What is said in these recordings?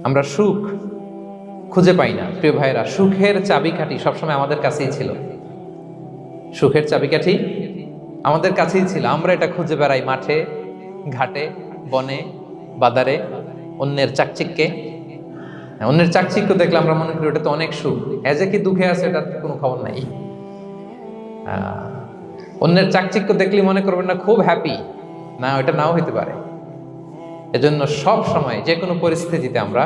আমরা সুখ খুঁজে পাই না প্রিয় ভাইরা। সুখের চাবিকাঠি সবসময় আমাদের কাছেই ছিল। সুখের চাবিকাঠি আমাদের কাছেই ছিল। আমরা এটা খুঁজে বেড়াই মাঠে, ঘাটে, বনে, বাজারে, অন্যের চাকচিক্যে। অন্যের চাকচিক্য দেখলে আমরা মনে করি ওটা তো অনেক সুখ। এজ এ কি দুঃখে আছে এটার কোনো খবর নাই। অন্যের চাকচিক্য দেখলে মনে করবেন না খুব হ্যাপি, না ওটা নাও হইতে পারে। এজন্য সব সময় যে কোনো পরিস্থিতিতে আমরা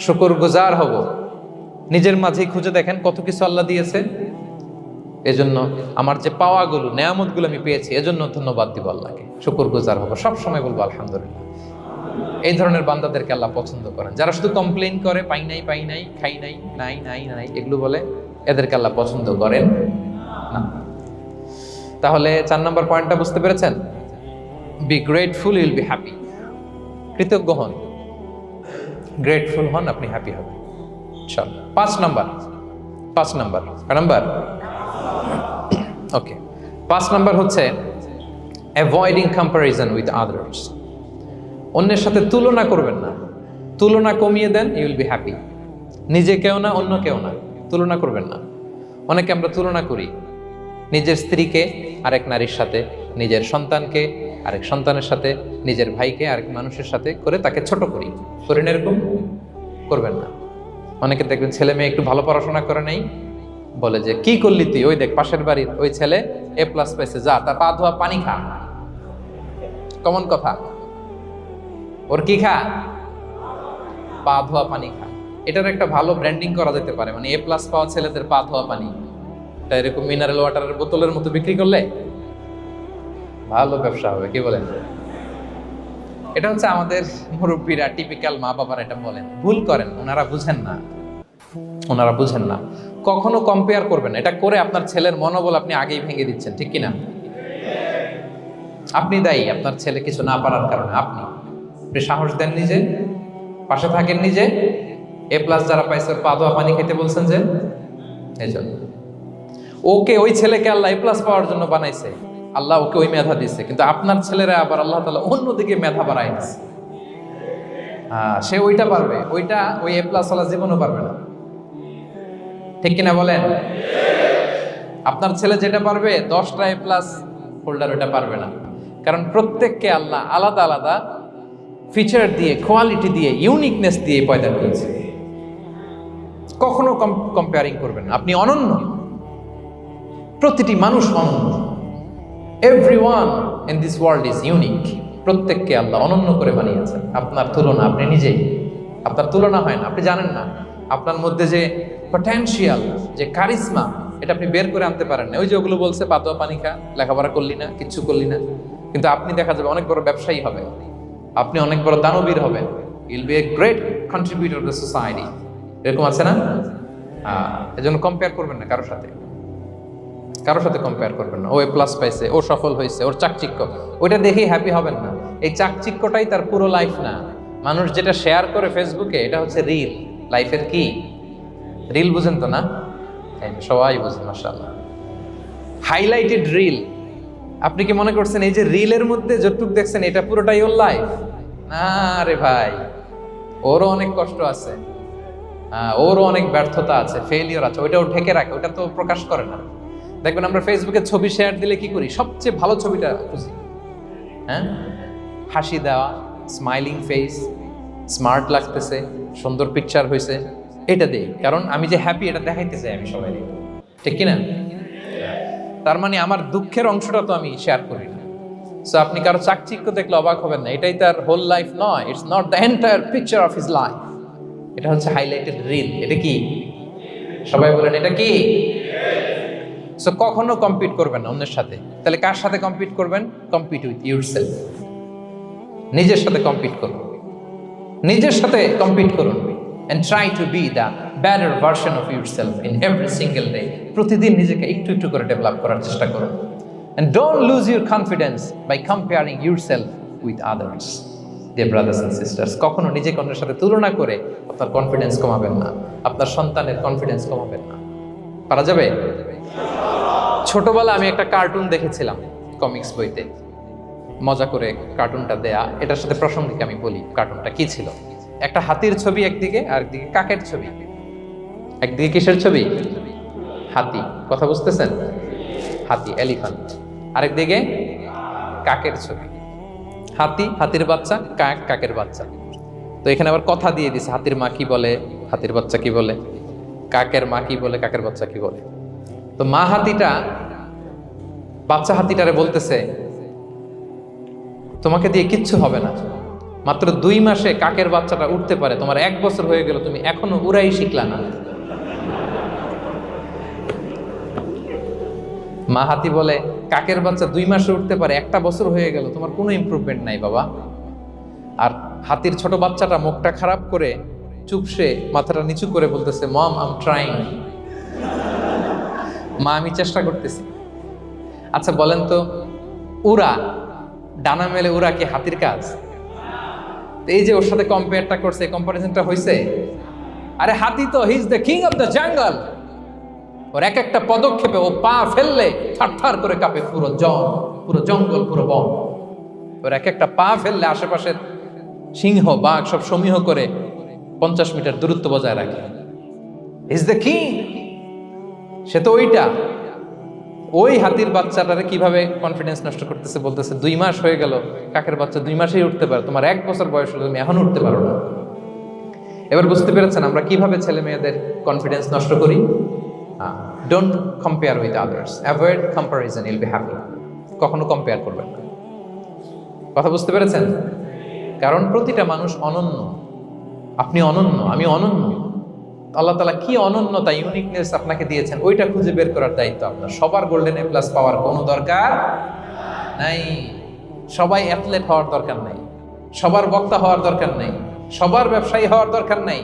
শুকরগুজার হব। নিজের মাঝেই খুঁজে দেখেন কত কিছু আল্লাহ দিয়েছে। এজন্য আমার যে পাওয়াগুলো, নেয়ামতগুলো আমি পেয়েছি, এজন্য ধন্যবাদ দিব আল্লাহকে, শুকরগুজার হব, সব সময় বলবো আলহামদুলিল্লাহ। এই ধরনের বান্দাদেরকে আল্লাহ পছন্দ করেন। যারা শুধু কমপ্লেইন করে পাই নাই, পাই নাই, খাই নাই, নাই নাই নাই এগুলো বলে, এদেরকে আল্লাহ পছন্দ করেন না। তাহলে 4 নম্বর পয়েন্টটা বুঝতে পেরেছেন? Be grateful, Yule be happy. কৃতজ্ঞ হন, গ্রেটফুল হন, আপনি হ্যাপি হবেন। চল 5 নাম্বার ওকে 5 নাম্বার হচ্ছে অ্যাভয়েডিং কম্প্যারিজন উইথ আদার্স। অন্যের সাথে তুলনা করবেন না। তুলনা কমিয়ে দেন, ইউ উইল বি হ্যাপি। নিজে কেউ না, অন্য কেউ না, তুলনা করবেন না। অনেকে আমরা তুলনা করি নিজের স্ত্রীকে আরেক নারীর সাথে, নিজের সন্তানকে আরেক সন্তানের সাথে, নিজের ভাইকে আরেক মানুষের সাথে করে তাকে ছোট করি না, এরকম করবেন না। অনেকে দেখবেন ছেলে মেয়ে একটু ভালো পড়াশোনা করে নেই, বলে যে কি করলি তুই, ওই দেখ পাশের বাড়ির ওই ছেলে A+ পাইছে, যা তার পা ধোয়া পানি খা। কমন কথা, ওর কি খা? পা ধোয়া পানি খা। এটার একটা ভালো ব্র্যান্ডিং করা যেতে পারে, মানে A+ পাওয়া ছেলেদের পা ধোয়া পানি, এটা এরকম মিনারেল ওয়াটারের বোতলের মতো বিক্রি করলে ভালো ব্যবসা হবে, কি বলেন? এটা হচ্ছে আমাদের মুরব্বীরা, টিপিক্যাল মা বাবারা এটা বলেন, ভুল করেন, ওনারা বুঝেন না। কখনো কম্পেয়ার করবেন, এটা করে আপনার ছেলের মনোবল আপনি আগেই ভেঙে দিচ্ছেন, ঠিক কিনা? আপনি দায়ী আপনার ছেলে কিছু না পারার কারণে। আপনি সাহস দেন নিজে, পাশে থাকেন নিজে। A+ যারা পাইছে পা ধোয়া পানি খেতে বলছেন যে, এই জন্য ওকে, ওই ছেলেকে আল্লাহ A+ পাওয়ার জন্য বানাইছে, আল্লাহ ওকে ওই মেধা দিচ্ছে, কিন্তু আপনার ছেলেরা আবার আল্লাহ তাআলা অন্যদিকে মেধা বাড়াই দিচ্ছে। সে ওইটা পারবে, ওইটা ওই A+ ওয়ালা জীবনও পারবে না, ঠিক কিনা বলেন? আপনার ছেলে যেটা পারবে 10টা A+ হোল্ডার ওটা পারবে না। কারণ প্রত্যেককে আল্লাহ আলাদা আলাদা ফিচার দিয়ে, কোয়ালিটি দিয়ে, ইউনিকনেস দিয়ে পয়দা করেছে। কখনো কম্পেয়ারিং করবেন না। আপনি অনন্য, প্রতিটি মানুষ অনন্য। Everyone in this world is unique. প্রত্যেককে আল্লাহ অনন্য করে বানিয়েছেন। আপনার তুলনা, আপনি নিজেই, আপনার তুলনা হয় না, আপনি জানেন না। আপনার মধ্যে যে পটেনশিয়াল, যে কারিশমা, এটা আপনি বের করে আনতে পারেন না। ওই যে ওগুলো বলছে পা ধোয়া পানি খা, লেখাপড়া করলি না, কিচ্ছু করলি না, কিন্তু আপনি দেখা যাবে অনেক বড় ব্যবসায়ী হবেন, আপনি অনেক বড় দানবীর হবেন। You'll B a great contributor two society. এরকম আছে না? এজন্য কম্পেয়ার করবেন না কারোর সাথে কম্পেয়ার করবেন না। ও A+ পাইছে, ও সফল হয়েছে, ওর চাকচিক্য, ওইটা দেখেই হ্যাপি হবেন না। এই চাকচিক্যটাই তার পুরো লাইফ না। মানুষ যেটা শেয়ার করে ফেসবুকে, এটা হচ্ছে রিল। লাইফের কি রিল? বুঝেন তো না? সবাই বুঝেন, মাশাআল্লাহ। Highlighted reel. আপনি কি মনে করছেন এই যে রিলের মধ্যে যতটুকু দেখছেন এটা পুরোটাই ওর লাইফ? না রে ভাই, ওরও অনেক কষ্ট আছে, ওরও অনেক ব্যর্থতা আছে, ফেলিওর আছে, ওইটাও ঢেকে রাখে, ওটা তো প্রকাশ করে না। দেখবেন আমরা ফেসবুকে ছবি শেয়ার দিলে কি করি? সবচেয়ে ভালো ছবিটা খুঁজি, হাসি দেওয়া, স্মাইলিং ফেস, স্মার্ট লাগতেছে, সুন্দর পিকচার হয়েছে, এটা দেই। কারণ আমি যে হ্যাপি এটা দেখাইতে চাই আমি সবাই, ঠিক কিনা? তার মানে আমার দুঃখের অংশটা তো আমি শেয়ার করি না। সো আপনি কারো চাকচিক্য দেখলে অবাক হবেন না, এটাই তার হোল লাইফ নয়। It's not the entire picture of his life. এটা হচ্ছে হাইলাইটেড রিল। এটা কি? সবাই বলেন এটা কি? সো কখনো কম্পিট করবেন না অন্যের সাথে। তাহলে কার সাথে কম্পিট করবেন? Compete with yourself. নিজের সাথে কম্পিট করুন, নিজের সাথে কম্পিট করুন। and try to be the better version of yourself in every single day. প্রতিদিন নিজেকে একটু একটু করে ডেভেলপ করার চেষ্টা করুন। and don't lose your confidence by comparing yourself with others. Dear brothers and sisters, কখনো নিজেকে অন্যের সাথে তুলনা করে আপনার কনফিডেন্স কমাবেন না, আপনার সন্তানের কনফিডেন্স কমাবেন না। পারা যাবে? ছোটবেলা আমি একটা কার্টুন দেখেছিলাম কমিক্স বইতে, মজা করে কার্টুনটা দেয়া। এটার সাথে প্রাসঙ্গিক আমি বলি কার্টুনটা কি ছিল। একটা হাতির ছবি একদিকে, আর একদিকে কাকের ছবি। একদিকে কিসের ছবি? হাতি। কথা বুঝতেছেন? হাতি, এলিফ্যান্ট। আরেকদিকে কাকের ছবি। হাতি, হাতির বাচ্চা, কাক, কাকের বাচ্চা। তো এখানে আবার কথা দিয়ে দিছে, হাতির মা কি বলে, হাতির বাচ্চা কি বলে, কাকের মা কি বলে, কাকের বাচ্চা কি বলে। তো মা হাতিটা বাচ্চা হাতিটারে বলতেছে, তোমাকে দিয়ে কিচ্ছু হবে না, মাত্র 2 মাসে কাকের বাচ্চাটা উঠতে পারে, তোমার 1 বছর হয়ে গেল, তুমি এখনো উড়াই শিখলা না। মা হাতি বলে, কাকের বাচ্চা 2 মাসে উঠতে পারে, 1টা বছর হয়ে গেল, তোমার কোনো ইমপ্রুভমেন্ট নাই বাবা। আর হাতির ছোট বাচ্চাটা মুখটা খারাপ করে চুপসে মাথাটা নিচু করে বলতেছে, মম আই এম ট্রাইং, মা আমি চেষ্টা করতেছি। আচ্ছা বলেন তো, উড়া, ডানা মেলে উড়া কি হাতির কাজ? এই যে ওর সাথে কম্পেয়ারটা করছে, কম্পারিজনটা হয়েছে। আরে হাতি তো he is the king of the jungle. ওর এক একটা পদক্ষেপে ও পা ফেললে থারথার করে কাঁপে পুরো জঙ্গল, পুরো বন। ওর এক একটা পা ফেললে আশেপাশের সিংহ, বাঘ সব সমীহ করে 50 মিটার দূরত্ব বজায় রাখে। ইজ দ্য কিং, সে তো ওইটা। ওই হাতির বাচ্চাটারে কিভাবে কনফিডেন্স নষ্ট করতেছে, বলতেছে 2 মাস হয়ে গেল, কাকের বাচ্চা 2 মাসেই উঠতে পারে, তোমার 1 বছর বয়স হলো, তুমি এখন উঠতে পারো না। এবার বুঝতে পেরেছেন আমরা কিভাবে ছেলে মেয়েদের কনফিডেন্স নষ্ট করি? Don't compare with others, avoid comparison, Yule be happy. কখনো কম্পেয়ার করবেন না। কথা বুঝতে পেরেছেন? কারণ প্রতিটা মানুষ অনন্য। আপনি অনন্য, আমি অনন্য। আল্লাহ তাআলা কি অনন্যতা, ইউনিকনেস আপনাকে দিয়েছেন, ওইটা খুঁজে বের করার দায়িত্ব আপনার। সবার গোল্ডেন এ প্লাস পাওয়ার কোনো দরকার নাই, সবাই অ্যাথলেট হওয়ার দরকার নাই, সবার বক্তা হওয়ার দরকার নাই, সবার ব্যবসায়ী হওয়ার দরকার নাই।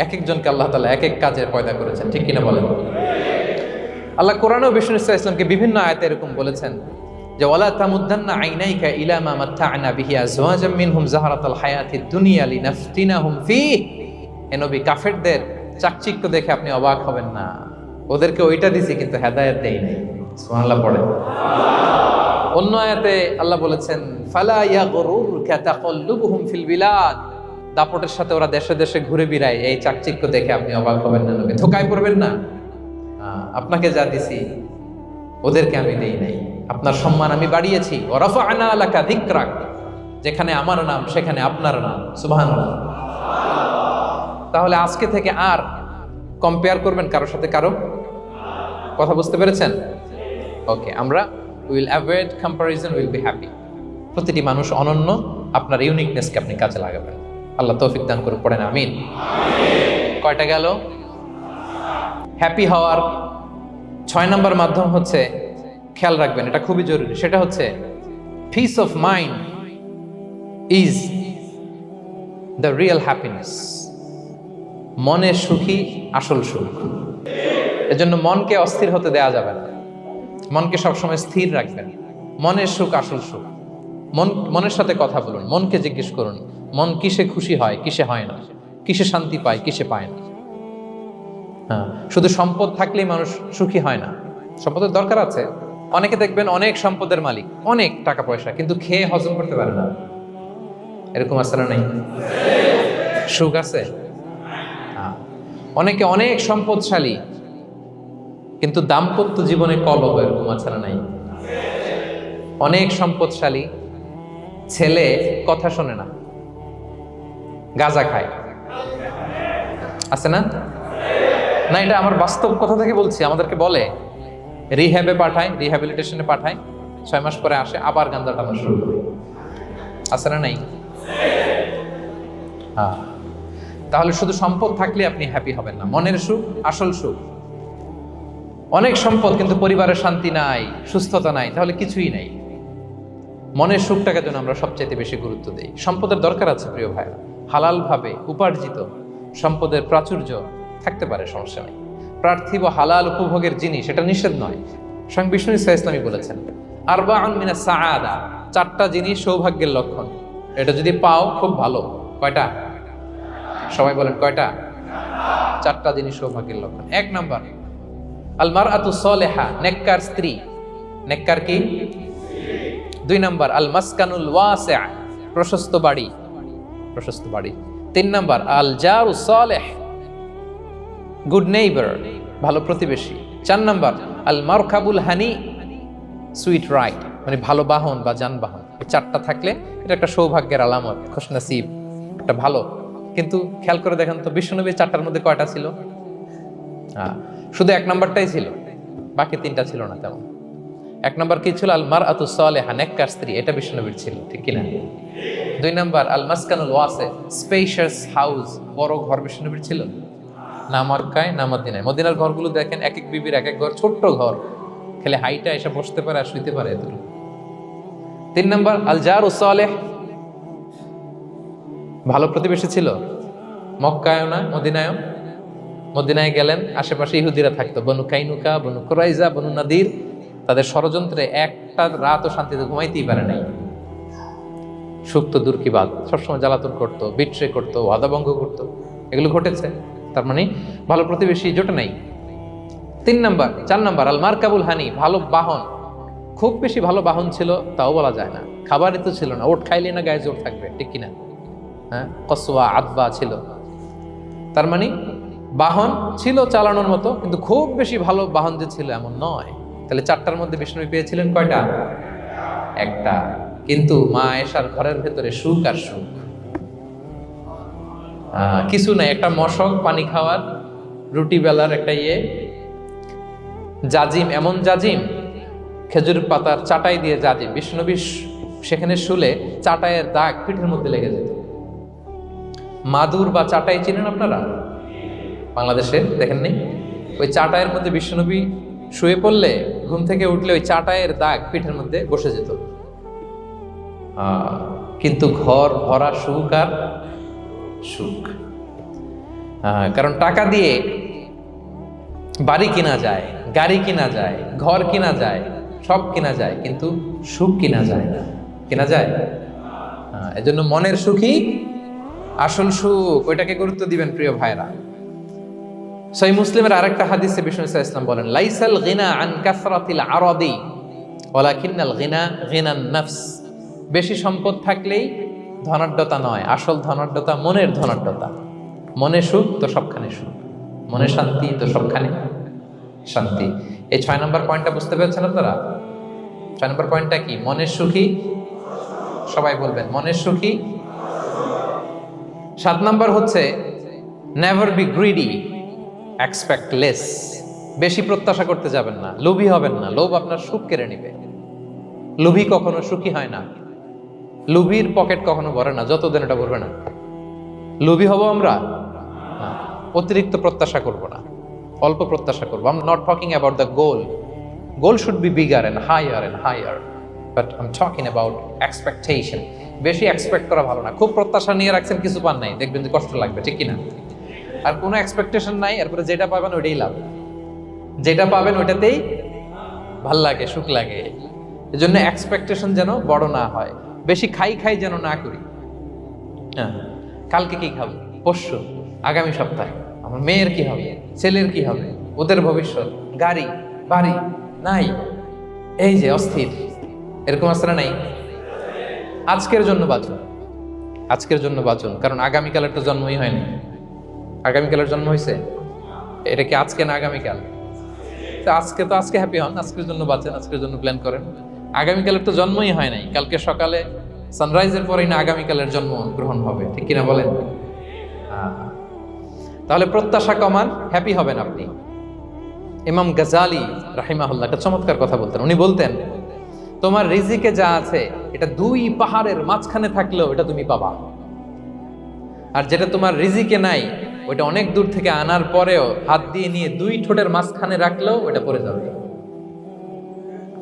এক একজনকে আল্লাহ তাআলা এক এক কাজের পয়দা করেছেন, ঠিক কিনা বলেন? আল্লাহ কোরআনে ও বিষ্ণু ইসলামকে বিভিন্ন আয়াতে এরকম বলেছেন যে ওয়ালা তামুদ্দান্না আইনাইকা ইলা মা মাত্তা'না বিহি আজওয়াজাম মিনহুম যাহরাতাল হায়াতিদ দুনিয়া লিনাফতিনাহুম ফীহ। হে নবী, কাফেরদের চাকচিক্য দেখে আপনি অবাক হবেন না, ওদেরকে ওইটা দিছি কিন্তু হেদায়েত দেই নাই। সুবহানাল্লাহ পড়ে। অন্য আয়াতে আল্লাহ বলেছেন ফালা ইয়াগরুরকা তাকাল্লুবুহুম ফিল বিলাদ। দাপটের সাথে ওরা দেশে দেশে ঘুরে বেড়ায়, এই চাকচিক্য দেখে আপনি অবাক হবেন না নবী, ধোঁকায় পড়বেন না। আপনাকে যা দিছি ওদেরকে আমি দেই নাই। আপনার সম্মান আমি বাড়িয়েছি। ওয়া রাফা'না লাকা যিকরাক, যেখানে আমার নাম সেখানে আপনার নাম। সুবহানাল্লাহ। তাহলে আজকে থেকে আর কম্পেয়ার করবেন কারোর সাথে কারো? কথা বুঝতে পেরেছেন? ওকে, আমরা will avoid comparison, will be happy. প্রতিটি মানুষ অনন্য, আপনার ইউনিকনেসকে আপনি কাজে লাগাবেন। আল্লাহ তৌফিক দান করুন, পড়েন আমিন। কয়টা গেল? হ্যাপি হওয়ার 6 নম্বর মাধ্যম হচ্ছে, খেয়াল রাখবেন এটা খুবই জরুরি, সেটা হচ্ছে piece of mind is the real happiness. মনের সুখী আসল সুখ। এজন্য মনকে অস্থির হতে দেয়া যাবে না, মনকে সবসময় স্থির রাখবেন। মনের সুখ আসল সুখ। মনের সাথে কথা বলুন, মনকে জিজ্ঞেস করুন মন কিসে খুশি হয়, কিসে হয় না, কিসে শান্তি পায়, কিসে পায় না। শুধু সম্পদ থাকলেই মানুষ সুখী হয় না, সম্পদের দরকার আছে। অনেকে দেখবেন অনেক সম্পদের মালিক, অনেক টাকা পয়সা, কিন্তু খেয়ে হজম করতে পারে না। এরকম আছে না নাই? সুখ আছে? অনেকে অনেক সম্পদশালী কিন্তু দাম্পত্য জীবনে কলহ, এরকম আছে না নাই? অনেক সম্পদশালী ছেলে কথা শোনে না, গাঁজা খায়, আছে না? না, এটা আমার বাস্তব কথা থেকে বলছি। আমাদেরকে বলে রিহ্যাবে পাঠায়, রিহ্যাবিলিটেশনে পাঠায়, 6 মাস পরে আসে আবার গাঁজা টানা শুরু করে। আছে না নাই? তাহলে শুধু সম্পদ থাকলে আপনি হ্যাপি হবেন না। মনের সুখ আসল সুখ। অনেক সম্পদ কিন্তু পরিবারের শান্তি নাই, সুস্থতা নাই, তাহলে কিছুই নাই। মনের সুখটাকে যেন আমরা সবচাইতে বেশি গুরুত্ব দিই। সম্পদের দরকার আছে প্রিয় ভাইরা, হালাল ভাবে উপার্জিত সম্পদের প্রাচুর্য থাকতে পারে, সমস্যা নেই। পার্থিব হালাল উপভোগের জিনিস, এটা নিষেধ নয়। স্বয়ং বিষ্ণু ইসলামী বলেছেন আরবাউন মিনাস সাআদা, 4টা জিনিস সৌভাগ্যের লক্ষণ। এটা যদি পাও খুব ভালো। কয়টা? সবাই বলেন কয়টা? 4টা জিনিস সৌভাগ্যের লক্ষণ। 1 নাম্বার আল মারআতু সালেহা, নেককার স্ত্রী। নেককার কি? 2 নাম্বার আল মাসকানুল ওয়াসি', প্রশস্ত বাড়ি। প্রশস্ত বাড়ি। 3 নাম্বার আল জারু সালেহ, গুড নেইবার, ভালো প্রতিবেশী। 4 নাম্বার আল মারকাবুল হানি, সুইট রাইড, মানে ভালো বাহন বা যানবাহন। এই 4টা থাকলে এটা একটা সৌভাগ্যের আলামত, খুশনসিব, একটা ভালো। কিন্তু খেয়াল করে দেখেন তো বিশ্বনবী 4টার মধ্যে কয়টা ছিল? শুধু 1 নাম্বারটাই ছিল, বাকি 3টা ছিল না তেমন। 1 নাম্বার কি ছিল? আল মারআতু সালেহা, নেককার স্ত্রী, এটা বিশ্বনবীর ছিল, ঠিক কিনা? 2 নাম্বার আল মাসকানুল ওয়াসি, স্পেশিয়াস হাউস, বড় ঘর বিশ্বনবীর ছিল না মক্কায় না মদিনায়। মদিনার ঘরগুলো দেখেন এক এক বিবির এক এক ঘর, ছোট্ট ঘর, খেলে হাইটা এসে বসতে পারে আর শুইতে পারে এত। 3 নাম্বার আল জারু সালেহ, ভালো প্রতিবেশী ছিল। মক্কায়ও না মদিনায়ও। মদিনায় গেলেন, আশেপাশে ইহুদিরা থাকতো, বনু কাইনুকা, বনু কুরাইজা, বনু নাদির। তাদের ষড়যন্ত্রে একটা রাতও শান্তিতে ঘুমাইতেই পারে নাই। সুখ তো দূর কি বাদ, সবসময় জ্বালাতন করতো, বিট্রে করতো, ওয়াদা ভঙ্গ করতো, এগুলো ঘটেছে। তার মানে ভালো প্রতিবেশী জোটে নাই। 4 নাম্বার আল মারকাবুল হানি, ভালো বাহন। খুব বেশি ভালো বাহন ছিল তাও বলা যায় না, খাবারই তো ছিল না, ওট খাইলে না গায়ে জোর থাকবে, ঠিক কিনা? হ্যাঁ, কসওয়া আদবা ছিল। তার মানে বাহন ছিল চালানোর মতো, কিন্তু খুব বেশি ভালো বাহন যে ছিল এমন নয়। তাহলে 4টার মধ্যে বিষ্ণু পেয়েছিলেন কয়টা? 1টা। কিন্তু মা আয়েশার ঘরের ভেতরে সুখ আর সুখ, কিছু নাই। একটা মশক, পানি খাওয়ার, রুটি বেলার একটা জাজিম, এমন জাজিম, খেজুর পাতার চাটাই দিয়ে জাজিম। বিষ্ণুনবী সেখানে শুলে চাটাইয়ের দাগ পিঠের মধ্যে লেগে যেত। মাদুর বা চাটাই চিনেন আপনারা? বাংলাদেশে দেখেননি? ওই চাটাইয়ের মধ্যে বিশ্বনবী শুয়ে পড়লে, ঘুম থেকে উঠলে ওই চাটাইয়ের দাগ পিঠের মধ্যে বসে যেত। কিন্তু ঘর ভরা সুখ আর সুখ। কারণ টাকা দিয়ে বাড়ি কিনা যায়, গাড়ি কিনা যায়, ঘর কিনা যায়, সব কিনা যায়, কিন্তু সুখ কিনা যায় না। কিনা যায়? এজন্য মনের সুখই আসল সুখ, ওইটাকে গুরুত্ব দিবেন প্রিয় ভাইরা। সহিহ মুসলিমের আরেকটা হাদিসে বিষ্ণু ইসলাম বলেন, লাইসাল গিনা আন কাসরাতিল আরাদি ওয়ালাকিন্নাল গিনা গিনান নফস। বেশি সম্পদ থাকলেই ধনাঢ্যতা নয়, আসল ধনাঢ্যতা মনের ধনাঢ্যতা। মনে সুখ তো সবখানে সুখ, মনে শান্তি তো সবখানে শান্তি। এই 6 নম্বর পয়েন্টটা বুঝতে পেরেছেন আপনারা? 6 নম্বর পয়েন্টটা কি? মনের সুখী, সবাই বলবেন মনের সুখী। 7 নম্বর হচ্ছে never be greedy, expect less. বেশি প্রত্যাশা করতে যাবেন না, লোভী হবেন না, লোভ আপনার সুখ কেড়ে নেবে। লোভী কখনো সুখী হয় না, লোভীর পকেট কখনো ভরে না, যতদিন এটা ভরবে না। লোভী হব আমরা না, অতিরিক্ত প্রত্যাশা করব না, অল্প প্রত্যাশা করবো। I am not talking about the goal, goal should be bigger and higher, but I am talking about expectation. বেশি এক্সপেক্ট করা ভালো না। খুব প্রত্যাশা নিয়ে রাখছেন, কিছু পান নাই, দেখবেন যে কষ্ট লাগবে, ঠিক কিনা? আর কোনো এক্সপেকটেশন নাই, এরপরে যেটা পাবেন ওইটাই লাভ, যেটা পাবেন ওইটাতেই ভাল লাগে, সুখ লাগে। এজন্য এক্সপেকটেশন যেন বড় না হয়, বেশি খাই যেন না করি। হ্যাঁ, কালকে কি খাবো, পরশু, আগামী সপ্তাহে আমার মেয়ের কি হবে, ছেলের কি হবে, ওদের ভবিষ্যৎ, গাড়ি বাড়ি নাই, এই যে অস্থির, এরকম আসলে নাই। আজকের জন্য বাঁচুন, আজকের জন্য বাঁচুন, কারণ আগামীকালের তো জন্মই হয়নি। আগামীকালের জন্ম হয়েছে, এটা কি আজকে না আগামীকাল? তো আজকে হ্যাপি হন, আজকের জন্য বাঁচেন, আজকের জন্য প্ল্যান করেন। আগামীকালের তো জন্মই হয় নাই, কালকে সকালে সানরাইজের পরেই না আগামীকালের জন্ম গ্রহণ হবে, ঠিক কিনা বলেন? তাহলে প্রত্যাশা কমান, হ্যাপি হবেন আপনি। ইমাম গাজালি রাহিমাহুল্লাহ একটা চমৎকার কথা বলতেন। উনি বলতেন, তোমার রিজিকে যা আছে এটা 2 পাহাড়ের মাঝখানে থাকলেও এটা তুমি পাবা, আর যেটা তোমার রিজিকে নাই ওইটা অনেক দূর থেকে আনার পরেও হাত দিয়ে নিয়ে 2 ঠোঁটের মাঝখানে রাখলেও ওটা পড়ে যাবে।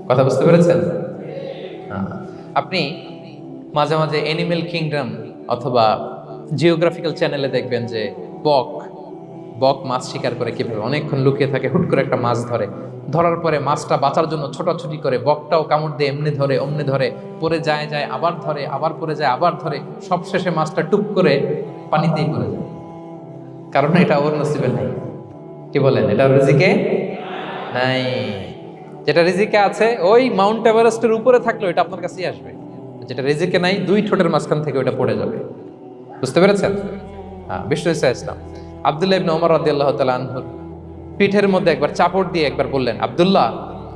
কথা বুঝতে পেরেছেন? আপনি মাঝে মাঝে অ্যানিমেল কিংডম অথবা জিওগ্রাফিক্যাল চ্যানেলে দেখবেন যে বক মাছ শিকার করে কিভাবে অনেকক্ষণ লুকিয়ে থাকে, হুট করে একটা মাছ ধরার পরে মাছটা বাঁচার জন্য ছোটাছুটি করে, বকটাও কামড় দিয়ে এমনি ধরে অমনি ধরে, পরে যায় আবার ধরে, আবার পরে যায় আবার ধরে, সবশেষে মাছটা টুপ করে পানিতেই পড়ে যায়, কারণ এটা ওর নসিবে নাই। কি বলেন? এটা রিজিকে নাই। যেটা রিজিকে আছে ওই মাউন্ট এভারেস্টের উপরে থাকলে এটা আপনার কাছেই আসবে, যেটা রিজিকে নাই 2 ঠোঁটের মাঝখান থেকে ওটা পড়ে যাবে। বুঝতে পেরেছেন? বিষ্ণু ইসা ইসলাম আব্দুল্লাহ ইবনে ওমর রাদিয়াল্লাহু তাআলা আনহুর পিঠের মধ্যে একবার চাপড় দিয়ে একবার বললেন, আব্দুল্লাহ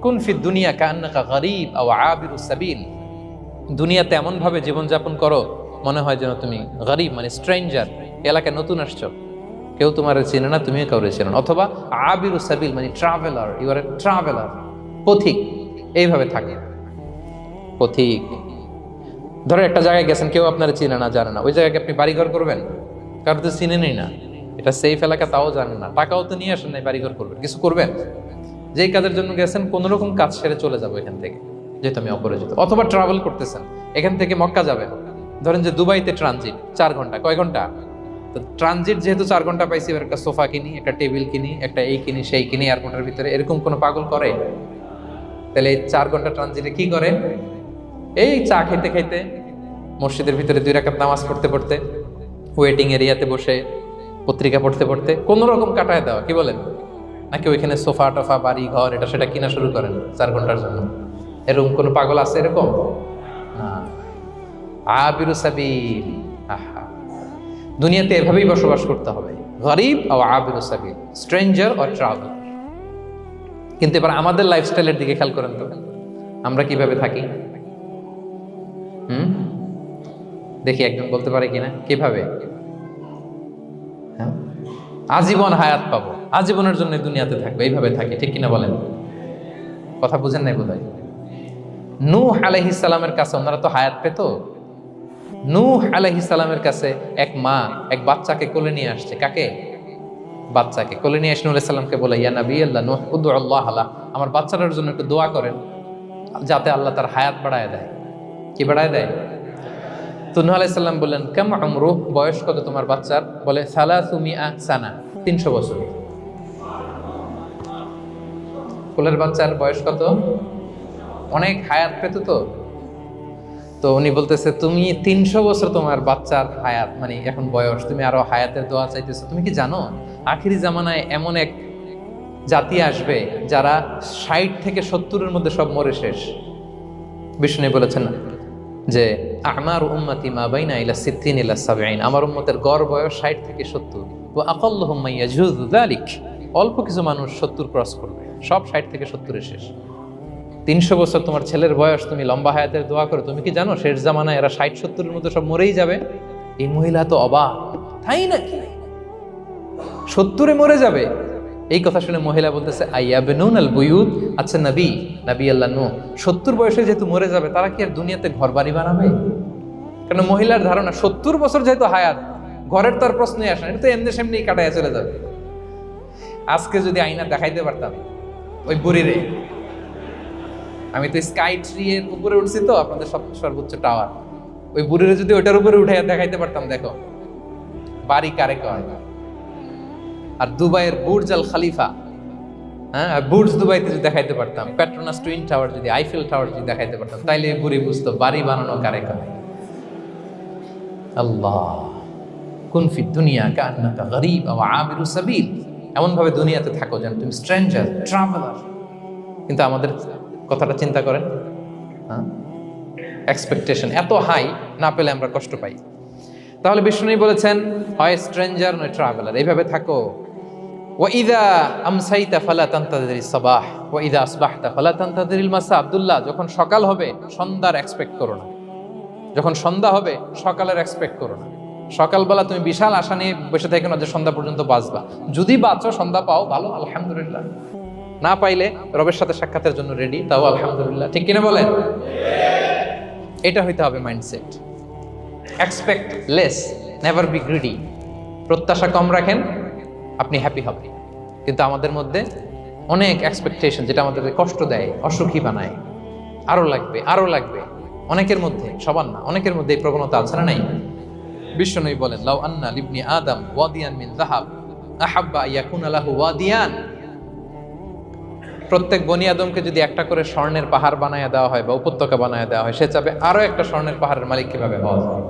কুন ফি দুনিয়া কান্নাকা গরীব আও আবিরুস সাবিল, দুনিয়াতে এমন ভাবে জীবনযাপন করো মনে হয় যেন তুমি গরীব মানে স্ট্রেঞ্জার, এলাকায় নতুন আসছো, কেউ তোমার চেনে না, তুমিও কাউরে চেনো না, অথবা আবিরুস সাবিল মানে traveller, you are a traveller, পথিক, এইভাবে থাকে পথিক। ধরো একটা জায়গায় গেছেন, কেউ আপনার চিনে না জানে না, ওই জায়গায় আপনি বাড়িঘর করবেন? কারো তো চিনেনই না, এটা সেফ এলাকা তাও জানেন না, টাকাও তো নিয়ে আসেন নাই বাড়িঘর করবেন, কিছু করবেন? যেই কাজের জন্য গেছেন কোন রকম কাজ সেরে চলে যাবো এখান থেকে, যেহেতু আমি অপরিচিত। অথবা ট্রাভেল করতেছেন, এখান থেকে মক্কা যাবেন, ধরেন যে দুবাইতে ট্রানজিট 4 ঘন্টা, কয় ঘন্টা? তো ট্রানজিট যেহেতু 4 ঘন্টা পাইছি, এবার একটা সোফা কিনি, একটা টেবিল কিনি, একটা এই কিনি সেই কিনি এয়ারপোর্টের ভিতরে, এরকম কোনো পাগল করে? তাহলে এই 4 ঘন্টা ট্রানজিটে কি করে? এই চা খাইতে খাইতে, মসজিদের ভিতরে 2 রাকাত নামাজ পড়তে পড়তে, ওয়েটিং এরিয়াতে বসে পত্রিকা পড়তে পড়তে কোন রকম কাটায় দেওয়া, কি বলেন? নাকি ওইখানে সোফা টোফা বাড়ি ঘর এটা সেটা কিনা শুরু করেন 4 ঘন্টার জন্য? এরকম কোন পাগল আছে এরকম? না। আবিরু সাবিল, আহা, দুনিয়াতে এভাবেই বসবাস করতে হবে, গরিব ও আবিরু সাবিল, স্ট্রেঞ্জার অর ট্রাভেলার। কিন্তু এবার আমাদের লাইফস্টাইলের দিকে খেয়াল করেন তো, আমরা কিভাবে থাকি? দেখি একজন বলতে পারে কিনা কিভাবে? হ্যাঁ, আজীবন হায়াত পাবো, আজীবনের জন্য দুনিয়াতে থাকবে, এইভাবে থাকি, ঠিক কিনা বলেন? কথা বুঝেন নাই বোধহয়। নূহ আলাইহিস সালামের কাছে ওনারা তো হায়াত পেত। নূহ আলাইহিস সালামের কাছে এক মা এক বাচ্চাকে কোলে নিয়ে আসছে। কাকে? বাচ্চাকে কোলে নিয়ে এসে নূহ আলাইহিস সালামকে বলে, ইয়া নবী আল্লাহ নূহ উদউ আল্লাহ আলা, আমার বাচ্চাটার জন্য একটু দোয়া করেন যাতে আল্লাহ তার হায়াত বাড়ায় দেয়। কি বাড়ায় দেয়? তো নূহ আলাইহিস সালাম বললেন, কাম উমরুহ, বয়স কত তোমার বাচ্চার? বলে 300 সানা, 300 বছর। কোলের বাচ্চার বয়স কত? অনেক হায়াত পেত তো। তো উনি বলতেছে, তুমি 300 বছর তোমার বাচ্চার হায়াত মানে এখন বয়স, তুমি আরো হায়াতের দোয়া চাইতেছো। তুমি কি জানো আখিরি জামানায় এমন এক জাতি আসবে যারা 60 থেকে 70-এর মধ্যে সব মরে শেষ। বিষ্ণু বলেছেন যে আমার উম্মতি মা বাইনা ইলা 60 ইলা 70, আমার উম্মতের গড় বয়স 60 থেকে 70। ওয়া আকাল্লুহুম মাইয়াজুযু যালিক, অল্প কিছু মানুষ 70 ক্রস করবে, সব 60 থেকে 70-এ শেষ। 300 বছর তোমার ছেলের বয়স, তুমি লম্বা হায়াতের দোয়া করো, তুমি কি জানো শেষ জামানায় এরা 60-70-এর মধ্যে সব মরেই যাবে? এই মহিলা তো অবাক, তাই নাকি 70-এ মরে যাবে? এই কথা শুনে মহিলা বলতেছে, আইয়াবনুন আল বুয়ুত, আচ্ছা নবী আল্লাহ নূহ 70 বয়সে যেহেতু মরে যাবে, তারা কি আর দুনিয়াতে ঘর বাড়ি বানাবে? কারণ মহিলার ধারণা 70 বছর যেহেতু হায়াত, ঘরের তার প্রশ্নই আসে না, এটা তো এমনি সেমনি কাটায় চলে যাবে। আজকে যদি আয়না দেখাইতে পারতাম ওই বুড়িরে, আমি তো স্কাই ট্রি এর উপরে উঠছি তো, আপনাদের সর্বোচ্চ টাওয়ার, ওই বুড়িরে যদি ওইটার উপরে উঠে দেখাইতে পারতাম, দেখো বাড়ি কারে কয়। আর দুবাইয়ের বুর্জ আল খালিফা, হ্যাঁ বুর্জ দুবাইতে যদি দেখাইতে পারতাম, পেট্রোনাস টুইন টাওয়ার যদি, আইফেল টাওয়ার যদি দেখাইতে পারতাম, তাইলে বুড়ি বুঝতো বাড়ি বানানো কারে কয়। আল্লাহ, কুন ফি দুনিয়া কান্নাকা গরীব আও আবিরু সাবিল, এমন ভাবে দুনিয়াতে থাকো যেন তুমি স্ট্রেঞ্জার, ট্রাভেলার। কিন্তু আমাদের কথাটা চিন্তা করেন, হ্যাঁ, এক্সপেকটেশন এত হাই, না পেলে আমরা কষ্ট পাই। তাহলে বিষ্ণু বলেছেন, হয় স্ট্রেঞ্জার নয় ট্রাভেলার, এইভাবে থাকো। ওয়াইদা আমসাইতা ফালা তানতাযিরিস সাবাহ ওয়াইদা আসবাহতা ফালা তানতাযিরিল মাসা। আব্দুল্লাহ, যখন সকাল হবে সন্ধ্যার এক্সপেক্ট করো না, যখন সন্ধ্যা হবে সকালের এক্সপেক্ট করো না। সকালবেলা তুমি বিশাল আশা নিয়ে বসে থাকো না যে সন্ধ্যা পর্যন্ত বাঁচবা। যদি বাঁচো, সন্ধ্যা পাও, ভালো, আলহামদুলিল্লাহ। না পাইলে রবের সাথে সাক্ষাতের জন্য রেডি, তাও আলহামদুলিল্লাহ। ঠিক কিনা বলেন? এটা হইতে হবে mindset. Expect less, never be greedy. প্রত্যাশা কম রাখেন, আপনি হ্যাপি হবেন। কিন্তু আমাদের মধ্যে অনেক এক্সপেকটেশন, যেটা আমাদের কষ্ট দেয়, অসুখী বানায়, আরো লাগবে আরো লাগবে। অনেকের মধ্যে, সবার না, অনেকের মধ্যে এই প্রবণতা আছে না নাই? বিশ্বনবী বলেন, লাউ আন্না লিবনি আদম ওয়াদিয়ান মিন যাহাব আহাব্বা ইয়াকুনা লাহু ওয়াদিয়ান। প্রত্যেক বনি আদমকে যদি একটা করে স্বর্ণের পাহাড় বানায় দেওয়া হয় বা উপত্যকা বানায় দেওয়া হয়, সে চাবে আরো একটা স্বর্ণের পাহাড়ের মালিক কিভাবে হওয়া যায়।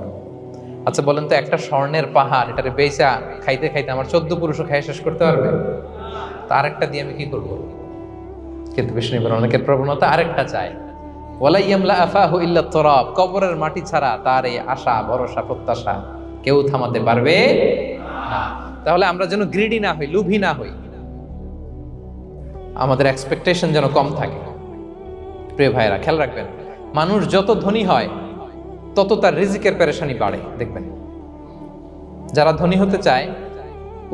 আচ্ছা বলেন তো, একটা স্বর্ণের পাহাড়, এটারে বেচা খাইতে খাইতে আমার 14 পুরুষও খাই শেষ করতে পারবে? তার একটা দিয়ে আমি কি করব? কিন্তু বিষ্ণু বলেন, অনেকের প্রবণতা আরেকটা চায়, ওয়ালা ইয়ামলা আফাহু ইল্লা তুরাব, কবরের মাটি ছাড়া তার এই আশা ভরসা প্রত্যাশা কেউ থামাতে পারবে। তাহলে আমরা যেন গ্রিডি না হই, লোভী না হই, আমাদের এক্সপেকটেশন যেন কম থাকে। প্রিয় ভাইরা, খেয়াল রাখবেন, মানুষ যত ধনী হয় তত তার রিজিকের পেরেশানি বাড়ে। দেখবেন, যারা ধনী হতে চায়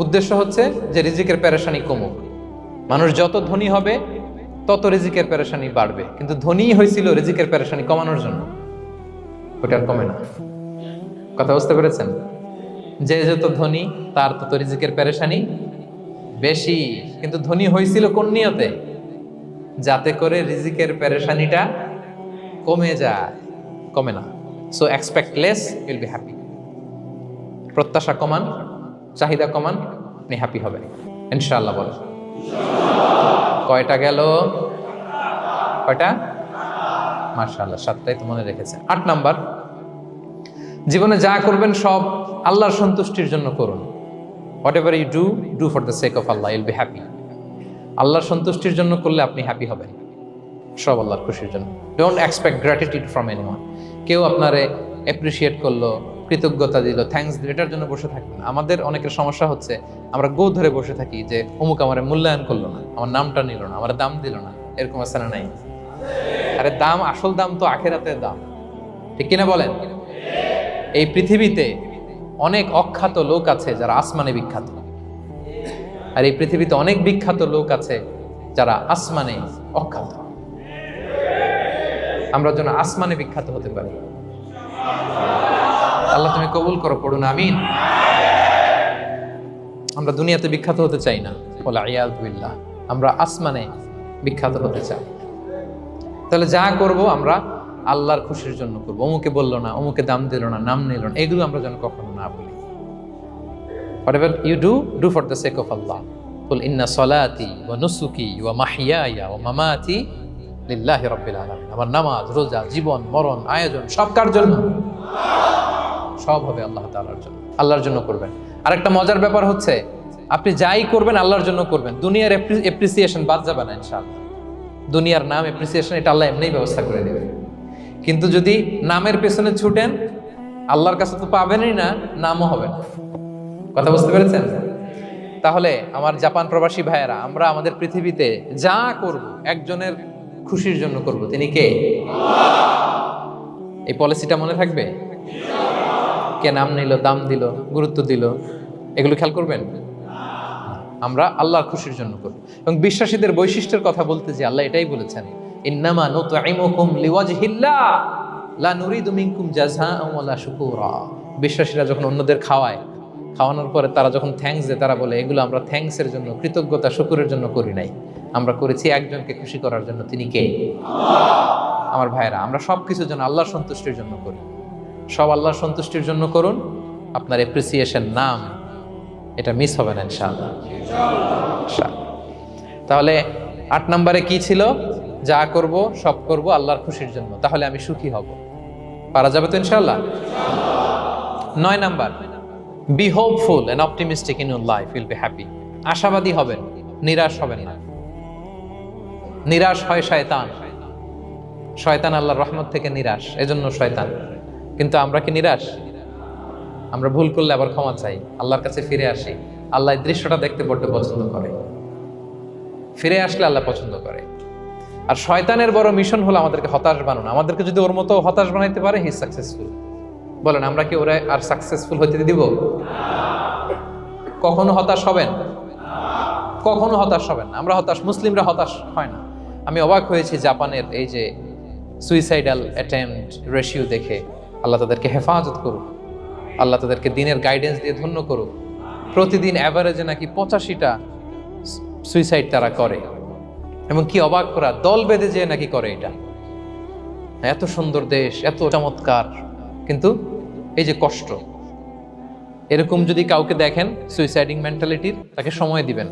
উদ্দেশ্য হচ্ছে যে রিজিকের পেরেশানি কমুক। মানুষ যত ধনী হবে তত রিজিকের পেরেশানি বাড়বে, কিন্তু ধনী হয়েছিল রিজিকের পেরেশানি কমানোর জন্য, ওটা আর কমে না। কথা বুঝতে পেরেছেন? যে যত ধনী তার তত রিজিকের পেরেশানি বেশি, কিন্তু ধনী হয়েছিল কোন নিয়তে? যাতে করে রিজিকের পেরেশানিটা কমে যায়, কমে না। So expect less, will be happy. প্রত্যাশা কমান, চাহিদা কমান, আপনি হ্যাপি হবেন ইনশাআল্লাহ। বলেন কয়টা গেল? কয়টা? মাশাআল্লাহ, 7টাই তো মনে রেখেছেন। 8 নাম্বার, জীবনে যা করবেন সব আল্লাহর সন্তুষ্টির জন্য করুন। Whatever you do, do for the sake of Allah, you'll be happy. আল্লাহর সন্তুষ্টির জন্য করলে আপনি হ্যাপি হবেন, সব আল্লাহর খুশির জন্য। Don't expect gratitude from anyone. কেউ আপনারে অ্যাপ্রিসিয়েট করলো, কৃতজ্ঞতা দিল, থ্যাঙ্কস দিল, এটার জন্য বসে থাকবেন না। আমাদের অনেকের সমস্যা হচ্ছে আমরা গো ধরে বসে থাকি যে অমুক আমার মূল্যায়ন করলো না, আমার নামটা নিল না, আমার দাম দিল না। এরকম আছে না নাই? আরে দাম, আসল দাম তো আখেরাতের দাম, ঠিক কিনা বলেন? এই পৃথিবীতে অনেক অখ্যাত লোক আছে যারা আসমানে বিখ্যাত, আর এই পৃথিবীতে অনেক বিখ্যাত লোক আছে যারা আসমানে অখ্যাত। আমরা যেন আসমানে বিখ্যাত হতে পারি। আল্লাহ তুমি কবুল করো, পড়ুন আমিন। আমরা দুনিয়াতে বিখ্যাত হতে চাই না, ওয়াল ইয়াযু বিল্লাহ, আমরা আসমানে বিখ্যাত হতে চাই। তাহলে যা করব আমরা আল্লাহর খুশির জন্য করবো। অমুকে বললো না, অমুকে দাম দিল না, নাম নিল না, এগুলো আমরা যেন কখনো না বলি। Whatever you do, do for the sake of Allah. Qul inna salati wa nusuki wa mahyaya wa mamati lillahi rabbil alamin. আমার নামাজ, রোজা, জীবন, মরণ, আয়োজন সব কার জন্য? সব হবে আল্লাহ তাআলার জন্য, আল্লাহর জন্য করবেন। আরেকটা মজার ব্যাপার হচ্ছে, আপনি যাই করবেন আল্লাহর জন্য করবেন। দুনিয়ার এপ্রিসিয়েশন বাদ যাবে না ইনশাআল্লাহ। দুনিয়ার নাম, এপ্রিসিয়েশন, এটা আল্লাহ এমনিই ব্যবস্থা করে দেবে। কিন্তু যদি নামের পেছনে ছুটেন, আল্লাহর কাছে তো পাবেনই না, নামও হবে না। কথা বুঝতে পেরেছেন? তাহলে আমার জাপান প্রবাসী ভাইয়েরা, আমরা আমাদের পৃথিবীতে যা করব একজনের খুশির জন্য করব। তিনি কে? এই পলিসিটা মনে থাকবে? কে নাম নিল, দাম দিল, গুরুত্ব দিল, এগুলো খেয়াল করবেন। আমরা আল্লাহর খুশির জন্য করব। এবং বিশ্বাসীদের বৈশিষ্ট্যের কথা বলতে যে আল্লাহ এটাই বলেছেন, ইন্নামা নুতঈমুকুম লিওয়াজহিল্লাহ লা নুরিদু মিনকুম জাযাআন ওয়ালা শুকুরা। বিশ্বাসীরা যখন অন্যদের খাওয়ানোর পরে তারা যখন থ্যাঙ্কস দেয়, তারা বলে এগুলো আমরা থ্যাঙ্কসের জন্য, কৃতজ্ঞতা, শুকরের জন্য করি নাই, আমরা করেছি একজনকে খুশি করার জন্য। তিনি কে? আমার ভাইরা, আমরা সব কিছু যেন আল্লাহর সন্তুষ্টির জন্য করি। সব আল্লাহর সন্তুষ্টির জন্য করুন। আপনার এপ্রিসিয়েশন, নাম, এটা মিস হবে না ইনশাআল্লাহ। তাহলে 8 নম্বরে কি ছিল? যা করব সব করব আল্লাহর খুশির জন্য, তাহলে আমি সুখী হব। পারা যাবে তো ইনশাআল্লাহ? 9 number, be hopeful and optimistic in your life, will be happy. আশাবাদী হবেন, নিরাশ হবেন না। নিরাশ হয় শয়তান। শয়তান আল্লাহর রহমত থেকে নিরাশ, এজন্য শয়তান। কিন্তু আমরা কি নিরাশ? আমরা ভুল করলে আবার ক্ষমা চাই, আল্লাহর কাছে ফিরে আসি। আল্লাহ এই দৃশ্যটা দেখতে বড্ড পছন্দ করে। ফিরে আসলে আল্লাহ পছন্দ করে। আর শয়তানের বড় মিশন হলো আমাদেরকে হতাশ বানানো। আমাদেরকে যদি ওর মতো হতাশ বানাইতে পারে, হি সাকসেসফুল। বলেন, আমরা কি ওরা আর সাকসেসফুল হইতে দিব? কখনো হতাশ হবেন? কখনো হতাশ হবেন না। আমরা হতাশ, মুসলিমরা হতাশ হয় না। আমি অবাক হয়েছি জাপানের এই যে সুইসাইডাল অ্যাটেম্পট রেশিও দেখে। আল্লাহ তাদেরকে হেফাজত করুক, আল্লাহ তাদেরকে দিনের গাইডেন্স দিয়ে ধন্য করুক। প্রতিদিন অ্যাভারেজে নাকি 85টা সুইসাইড তারা করে, এবং কি অবাক করা, দল বেঁধে যেয়ে নাকি করে। এটা এত সুন্দর দেশ, এত চমৎকার, কিন্তু এই যে কষ্ট। এরকম যদি কাউকে দেখেন সুইসাইডিং মেন্টালিটির, তাকে সময় দিবেন,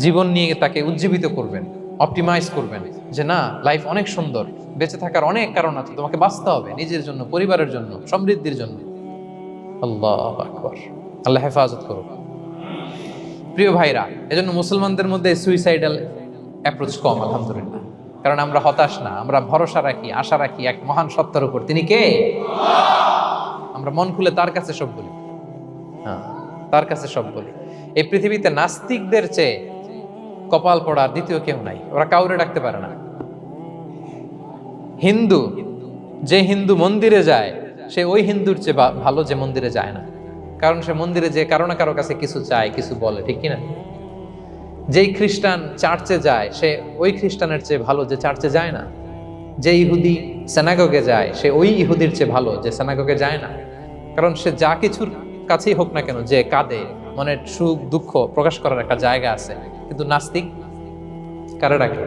জীবন নিয়ে তাকে উজ্জীবিত করবেন, অপটিমাইজ করবেন যে না, লাইফ অনেক সুন্দর, বেঁচে থাকার অনেক কারণ আছে, তোমাকে বাঁচতে হবে নিজের জন্য, পরিবারের জন্য, সমৃদ্ধির জন্য। আল্লাহু আকবার। আল্লাহ হেফাজত করুক। প্রিয় ভাইরা, এজন্য মুসলমানদের মধ্যে সুইসাইডাল অ্যাপ্রোচ কম, আলহামদুলিল্লাহ। কারণ আমরা হতাশ না, আমরা ভরসা রাখি, আশা রাখি এক মহান সত্তার উপর। তিনি কে? আমরা মন খুলে তার কাছে সব বলি। হ্যাঁ, তার কাছে সব বলি। এই পৃথিবীতে নাস্তিকদের চেয়ে কপাল পড়ার দ্বিতীয় কেউ নাই, ওরা কাউরে ডাকতে পারে না। হিন্দু, যে হিন্দু মন্দিরে যায় সে ওই হিন্দুর চেয়ে ভালো যে মন্দিরে যায় না, কারণ সে মন্দিরে যে কারো না কারো কাছে কিছু চায়, কিছু বলে, ঠিক কিনা? যেই খ্রিস্টান চার্চে যায় সে ওই খ্রিস্টানের চেয়ে ভালো যে চার্চে যায় না। যে ইহুদি সেনাগগে যায় সে ওই ইহুদির চেয়ে ভালো যে সেনাগগে যায় না, কারণ সে যা কিছুর কাছেই হোক না কেন, যে কাঁদে, মনের সুখ দুঃখ প্রকাশ করার একটা জায়গা আছে। কিন্তু নাস্তিক কারে ডাকে?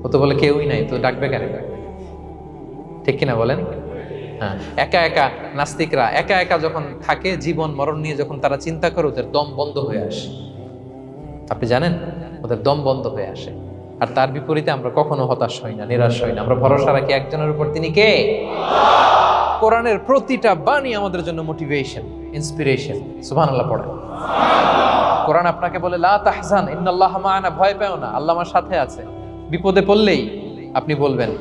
ও তো বলে কেউই নাই, তো ডাকবে কারে? ঠিক কিনা বলেন? হ্যাঁ, একা একা নাস্তিকরা একা একা যখন থাকে, জীবন মরণ নিয়ে যখন তারা চিন্তা করে, ওদের দম বন্ধ হয়ে আসে। আপনি জানেন, ওদের দম বন্ধ হয়ে আসে। আর তার বিপরীতে আমরা কখনো হতাশ হই না, নিরাশ হই না। আমরা ভরসা রাখি একজনের উপর, তিনি কে? কোরআনের প্রতিটা বাণী আমাদের জন্য মোটিভেশন, ইন্সপিরেশন। সুবহানাল্লাহ পড়েন। কোরআন আপনাকে বলে লা তাহজান ইন্নাল্লাহা মা'ানা, ভয় পেও না, আল্লাহ আমার সাথে আছে। বিপদে পড়লেই আপনি বলবেন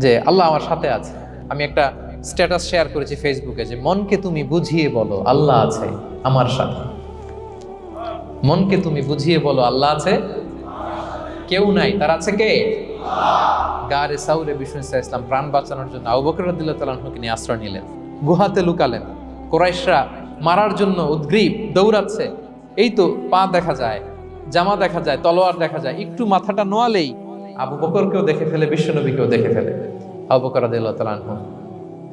যে আল্লাহ আমার সাথে আছে। আমি একটা স্ট্যাটাস শেয়ার করেছি ফেসবুকে যে মনকে তুমি বুঝিয়ে বলো আল্লাহ আছে আমার সাথে। মনকে তুমি বুঝিয়ে বলো আল্লাহ আছে, কেউ নাই, তার আছে কে? গারে সাউরে বিষ্ণু ইসলাম প্রাণ বাঁচানোর জন্য আবু বকর রাদিয়াল্লাহু তাআলা আনহুকে নিয়ে আশ্রয় নিলেন, গুহাতে লুকালেন। কুরাইশরা মারার জন্য উদ্গ্রীব, দৌড়াচ্ছে। এই তো পা দেখা যায়, জামা দেখা যায়, তলোয়ার দেখা যায়, একটু মাথাটা নোয়ালেই আবু বকরকেও দেখে ফেলে, বিশ্বনবীকেও দেখে ফেলে। আবু বকর রাদিয়াল্লাহু তাআলা আনহু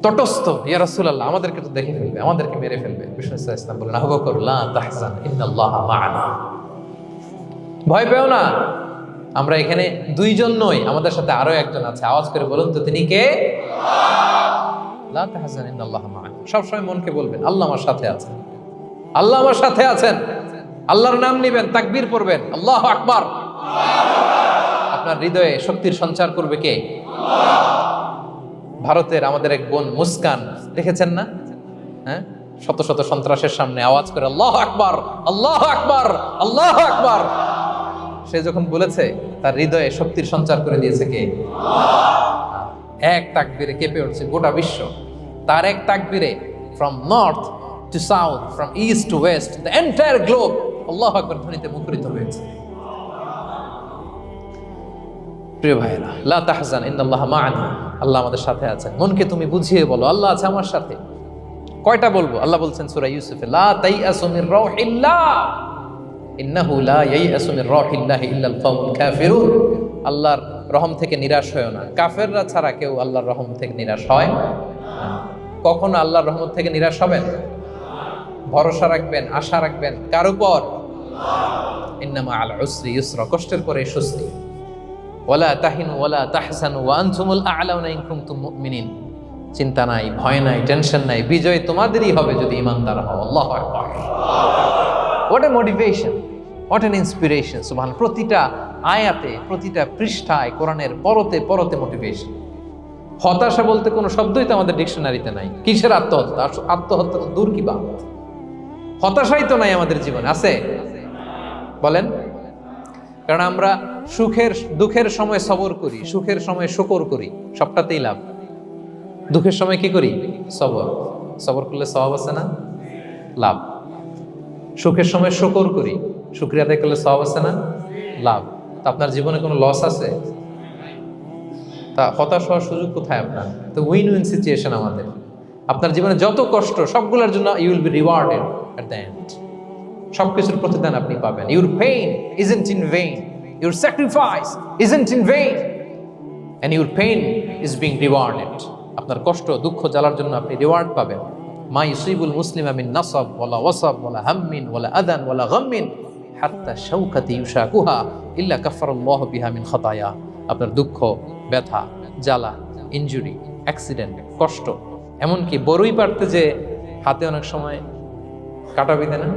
তটস্থ, ইয়া রাসূলুল্লাহ আমাদেরকে তো দেখে ফেলবে, আমাদেরকে মেরে ফেলবে। বিষ্ণু ইসলাম বললেন আবু বকর লা তাহজান ইন্নাল্লাহা মা'ানা, ভয় পেও না, আমরা এখানে দুইজন নই, আমাদের সাথে আরো একজন আছে। আওয়াজ করে বলুন তো তিনি কে? লা তাহজান ইন্নাল্লাহা মা'ানা। সবসময় মনকে বলবেন আল্লাহ আমার সাথে আছেন, আল্লাহ আমার সাথে আছেন। আল্লাহর নাম নিবেন, তাকবীর পড়বেন, আল্লাহু আকবার। আপনার হৃদয়ে শক্তির সঞ্চার করবে কে? ভারতের আমাদের এক বোন মুস্কান, দেখেছেন না? হ্যাঁ, শত শত সন্ত্রাসের সামনে আওয়াজ করে আল্লাহু আকবার, আল্লাহু আকবার, আল্লাহু আকবার। সে যখন বলেছে, তার হৃদয়ে শক্তির সঞ্চার করে দিয়েছে কে? এক তাকবীরে কেঁপে উঠছে গোটা বিশ্ব। তার এক তাকবীরে from north to south, from east to west, the entire globe আল্লাহু আকবার ধ্বনিতে মুখরিত হয়েছে। প্রিয় ভাইরা, লা তাহজান ইন্নাল্লাহা মা'ানা, আল্লাহ আমাদের সাথে আছেন। মনকে তুমি বুঝিয়ে বলো আল্লাহ আছে আমার সাথে। কয়টা বলবো? আল্লাহ বলছেন সূরা ইউসুফে, লা তাইয়াসু মির রাউহিল্লাহ ইন্নাহু লা ইয়াইয়াসু মির রাউহিল্লাহি ইল্লাল কওমুল কাফিরুন। আল্লাহর রহম থেকে নিরাশ হয়ো না, কাফেররা ছাড়া কেউ আল্লাহর রহম থেকে নিরাশ হয় না। কখনো আল্লাহর রহমত থেকে নিরাশ হবেন? ভরসা রাখবেন, আশা রাখবেন কার উপর? ইন্নামা আল উসরি ইউসরা, কষ্টের পরে স্বস্তি। ওয়ালা তাহিনু ওয়ালা তাহজানু ওয়া আনতুমুল আ'লাউনা ইন কুনতুম মুমিনিন। চিন্তা নাই, ভয় নাই, টেনশন নাই, বিজয় তোমাদেরই হবে যদি ঈমানদার হও। আল্লাহু আকবার। What a motivation, what an inspiration. সুবহান। প্রতিটা আয়াতে, প্রতিটা পৃষ্ঠায় কোরআনের পরতে পরতে মোটিভেশন। হতাশা বলতে কোনো শব্দই তো আমাদের ডিকশনারিতে নাই। কিসের আত্মহত্যা? আত্মহত্যা তো দূর কি বাত, হতাশাই তো নাই আমাদের জীবনে। আছে? বলেন। কারণ আমরা সুখের দুঃখের সময় সবর করি, সুখের সময় শুকর করি, সবটাতেই লাভ। দুঃখের সময় কি করি? সবর। সবর করলে সওয়াব আছে না? লাভ। সুখের সময় শুকর করি, শুকরিয়া আদায় করলে সওয়াব আছে না? লাভ। তো আপনার জীবনে কোনো লস আছে? তা হতাশ হওয়ার সুযোগ কোথায় আপনার? তো উইন উইন সিচুয়েশন আমাদের। আপনার জীবনে যত কষ্ট, সবগুলোর জন্য you will be rewarded at the end. সবকিছুর প্রতিদান আপনি পাবেন। Your pain isn't in vain, your sacrifice isn't in vain, and your pain is being rewarded. আপনার কষ্ট, দুঃখ জ্বালার জন্য আপনি রিওয়ার্ড পাবেন। মা ইউসিবুল মুসলিমা মিন নাসাব ওয়ালা ওয়াসাব ওয়ালা হাম্মিন ওয়ালা আদান ওয়ালা গাম্মিন হাত্তা শাওকাতি ইউশাকুহা ইল্লা কাফারাল্লাহু বিহা মিন খাতায়া। আপনার দুঃখ, ব্যথা, জ্বালা, ইনজুরি, অ্যাক্সিডেন্ট, কষ্ট, এমনকি বড়ই পারতে যে হাতে অনেক সময় কাটা বিঁধে না,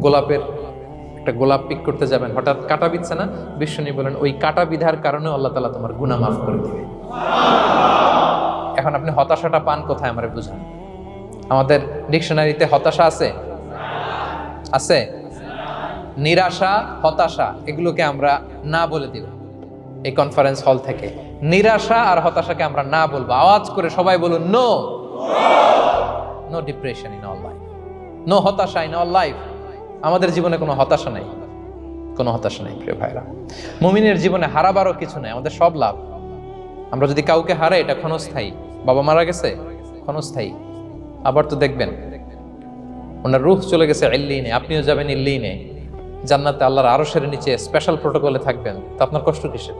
গোলাপের একটা গোলাপ পিক করতে যাবেন, হঠাৎ কাটা বিঁধছে না, বিশ্বনী বলেন ওই কাটা বিধার কারণে আল্লাহ তাআলা তোমার গুনাহ মাফ করে দিবে। এখন আপনি হতাশাটা পান কোথায় আমারে বুঝান? আমাদের ডিকশনারিতে হতাশা আছে? আছে? নিরাশা, হতাশা এগুলোকে আমরা না বলে দিব এই কনফারেন্স হল থেকে। নিরাশা আর হতাশাকে আমরা না বলবো। আওয়াজ করে সবাই বলুন no. No depression in all life. No হতাশা ইন আওয়ার লাইফ। আমাদের জীবনে কোনো হতাশা নাই, কোনো হতাশা নাই প্রিয় ভাইরা। মুমিনের জীবনে হারাবারও কিছু নাই, আমাদের সব লাভ। আমরা যদি কাউকে হারাই এটা ক্ষণস্থায়ী। বাবা মারা গেছে, ক্ষণস্থায়ী। আবার তো দেখবেন ওনার রূহ চলে গেছে ইল্লিনে, আপনিও যাবেন ইল্লিনে, জান্নাতে আল্লাহর আরশের নিচে স্পেশাল প্রোটোকলে থাকবেন। তো আপনার কষ্ট কিসের?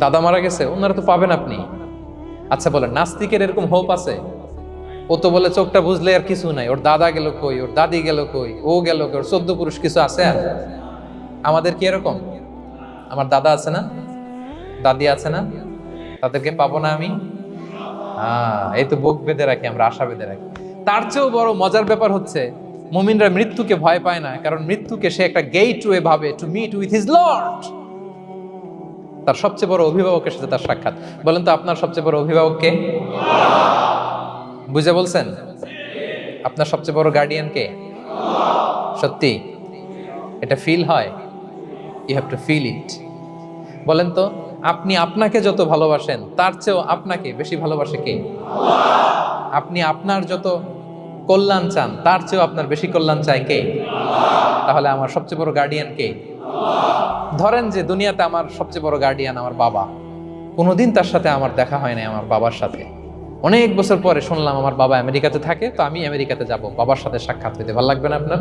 দাদা মারা গেছে, ওনারা তো পাবেন আপনি। আচ্ছা বলেন, নাস্তিকের এরকম হোপ আছে? ও তো বলে চোখটা বুঝলে আর কিছু নাই, ওর দাদা গেল কই, ওর দাদি গেল কই, ও গেল কই, ওর 14 পুরুষ কিছু আছে আর? আমাদের কি এরকম? আমার দাদা আছে না, দাদি আছে না, তাদেরকে পাবো না আমি? এই তো বুক বেঁধে রাখি, আমরা আশা বেঁধে রাখি। তার চেয়েও বড় মজার ব্যাপার হচ্ছে মুমিনরা মৃত্যুকে ভয় পায় না, কারণ মৃত্যুকে সে একটা গেটওয়ে ভাবে to meet with his lord. তার সবচেয়ে বড় অভিভাবকের সাথে তার সাক্ষাৎ। বলেন তো আপনার সবচেয়ে বড় অভিভাবক কে? বুঝে বলছেন? আপনার সবচেয়ে বড় গার্ডিয়ান কে? সত্যি এটা ফিল হয়? You have to feel it. বলেন তো, আপনি আপনাকে যত ভালোবাসেন তার চেয়েও আপনাকে বেশি ভালোবাসে কে? আপনি আপনার যত কল্যাণ চান তার চেয়েও আপনার বেশি কল্যাণ চায় কে? তাহলে আমার সবচেয়ে বড় গার্ডিয়ান কে? ধরেন যে দুনিয়াতে আমার সবচেয়ে বড় গার্ডিয়ান আমার বাবা, কোনোদিন তার সাথে আমার দেখা হয় না। আমার বাবার সাথে অনেক বছর পরে শুনলাম আমার বাবা আমেরিকাতে থাকে, তো আমি আমেরিকাতে যাব বাবার সাথে সাক্ষাৎ হইতে। ভালো লাগবে না আপনার?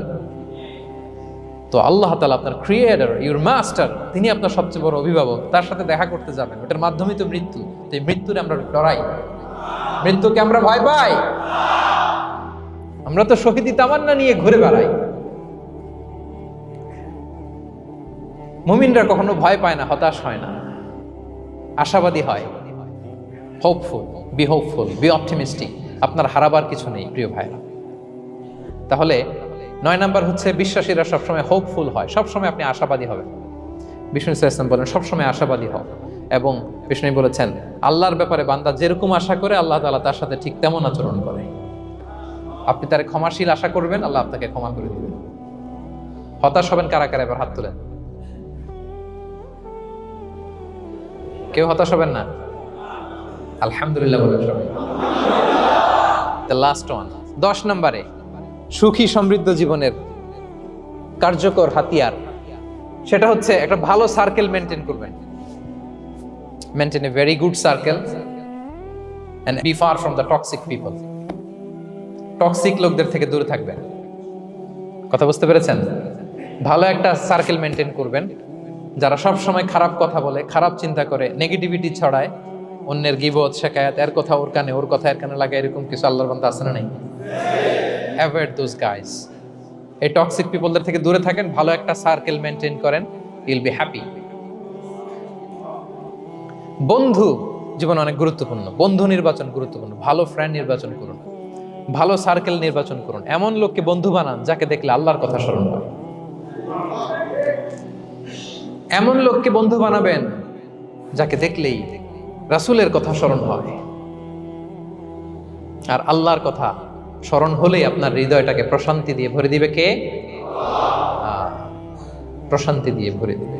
তো আল্লাহ তাআলা আপনার ক্রিয়েটর, ইউর মাস্টার, তিনি আপনার সবচেয়ে বড় অভিভাবক, তার সাথে দেখা করতে যাবেন। ওটার মাধ্যমেই তো মৃত্যু। তো এই মৃত্যুরে আমরা ডরাই, মৃত্যুকে আমরা ভয় পাই। আমরা তো শহীদি তামান্না নিয়ে ঘুরে বেড়াই। মুমিনরা কখনো ভয় পায় না, হতাশ হয় না, আশাবাদী হয়। Hopeful, B hopeful, B optimistic. আপনার হারাবার কিছু নেই প্রিয় ভাইরা। তাহলে 9 নাম্বার হচ্ছে বিশ্বাসীরা সবসময় হোপফুল হয়, সবসময় আপনি আশাবাদী হবেন। বিষ্ণু ইসলাম বলেন সবসময় আশাবাদী হও। এবং বিষ্ণু বলেছেন আল্লাহর ব্যাপারে বান্দা যেরকম আশা করে আল্লাহ তাআলা তার সাথে ঠিক তেমন আচরণ করে। আপনি তার ক্ষমাশীল আশা করবেন, আল্লাহ আপনাকে ক্ষমা করে দিবেন। হতাশ হবেন কারা কারা? এবার হাত তোলেন। কেউ হতাশ হবেন না? আলহামদুলিল্লাহ বলেন সবাই। দ্য লাস্ট ওয়ান, 10 নম্বরে সুখী সমৃদ্ধ জীবনের কার্যকর হাতিয়ার, সেটা হচ্ছে একটা ভালো সার্কেল মেনটেন করবেন। Maintain a very good circle and be far from the toxic people. Toxic লোকদের থেকে দূরে থাকবেন। কথা বুঝতে পেরেছেন? ভালো একটা সার্কেল মেনটেন করবেন, যারা সব সময় খারাপ কথা বলে, খারাপ চিন্তা করে, নেগেটিভিটি ছড়ায়, অন্যের গীবত শিকায়াত, এর কথা ওর কানে, ওর কথা এর কানে লাগে, এরকম কিছু আল্লাহর বান্দা আছে না নাই? Avoid those guys. এই টক্সিক পিপলদের থেকে দূরে থাকেন, ভালো একটা সার্কেল মেনটেন করেন, ইউল বি হ্যাপি। বন্ধু জীবন অনেক গুরুত্বপূর্ণ, বন্ধু নির্বাচন গুরুত্বপূর্ণ। ভালো ফ্রেন্ড নির্বাচন করুন, ভালো সার্কেল নির্বাচন করুন। এমন লোককে বন্ধু বানান যাকে দেখলে আল্লাহর কথা স্মরণ হয়। এমন লোককে বন্ধু বানাবেন যাকে দেখলেই রাসূলের কথা স্মরণ হয়। আর আল্লাহর কথা স্মরণ হলেই আপনার হৃদয়টাকে প্রশান্তি দিয়ে ভরে দিবে কে? প্রশান্তি দিয়ে ভরে দিবে।